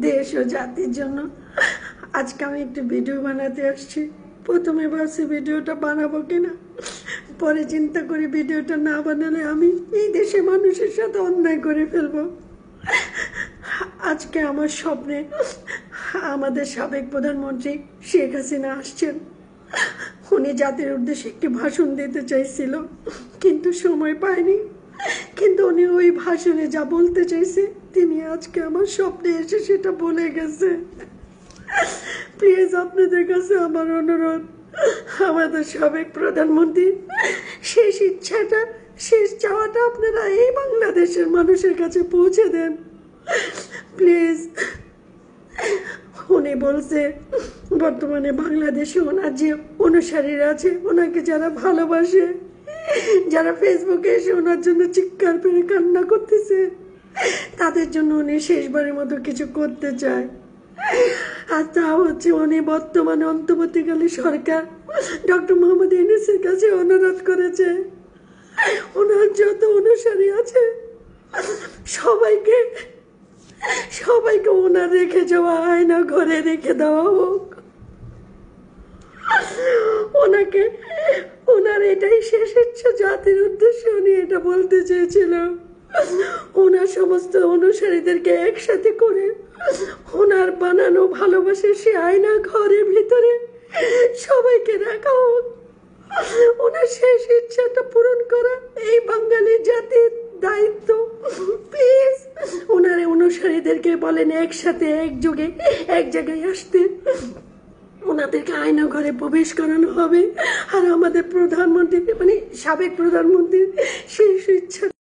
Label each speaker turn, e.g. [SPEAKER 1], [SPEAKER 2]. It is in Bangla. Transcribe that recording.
[SPEAKER 1] দেশ ও জাতির জন্য আজকে আমি একটু ভিডিও বানাতে আসছি। প্রথমে ভাবছি ভিডিওটা বানাবো কিনা, পরে চিন্তা করি ভিডিওটা না বানালে আমি এই দেশের মানুষের সাথে অন্যায় করে ফেলবো। আজকে আমার স্বপ্নে আমাদের সাবেক প্রধানমন্ত্রী শেখ হাসিনা আসছেন। উনি জাতির উদ্দেশ্যে একটি ভাষণ দিতে চাইছিল, কিন্তু সময় পায়নি। কিন্তু উনি ওই ভাষণে যা বলতে চাইছে তিনি আজকে আমার স্বপ্নে এসে সেটা বলে গেছে। প্লিজ আপনাদের কাছে আমার অনুরোধ, আমাদের সাবেক প্রধানমন্ত্রী শেষ ইচ্ছাটা, শেষ চাওয়াটা আপনারা এই বাংলাদেশের মানুষের কাছে পৌঁছে দেন প্লিজ। উনি বলছে বর্তমানে বাংলাদেশে ওনার যে অনুসারীরা আছে, ওনাকে যারা ভালোবাসে, যারা ফেসবুকে এসে ওনার জন্য চিৎকার করে কান্না করতেছে, তাদের জন্য উনি শেষবারের মতো কিছু করতে চায়। আর তা হচ্ছে উনি বর্তমানে অন্তর্বর্তীকালে সরকার ডক্টর মোহাম্মদ ইউনূসের কাছে অনুরোধ করেছে ওনার যত অনুসারী আছে সবাইকে ওনার রেখে যাওয়া আয়না ঘরে রেখে দেওয়া হোক। ওনার এটাই শেষ ইচ্ছা, জাতির উদ্দেশ্যে উনি এটা বলতে চেয়েছিল। ওনার সমস্ত অনুসারীদেরকে একসাথে করে ওনার বানানো ভালোবাসে সে আয়না ঘরের ভিতরে সবাইকে রাখা হোক। ওনার শেষ ইচ্ছাটা পূরণ করা এই বাঙালি জাতির দায়িত্ব। প্লিজ ওনার অনুসারীদেরকে বলেন একসাথে একযোগে এক জায়গায় আসতে, ওনাদেরকে আয়না ঘরে প্রবেশ করানো হবে। আর আমাদের প্রধানমন্ত্রী মানে সাবেক প্রধানমন্ত্রীর শেষ ইচ্ছা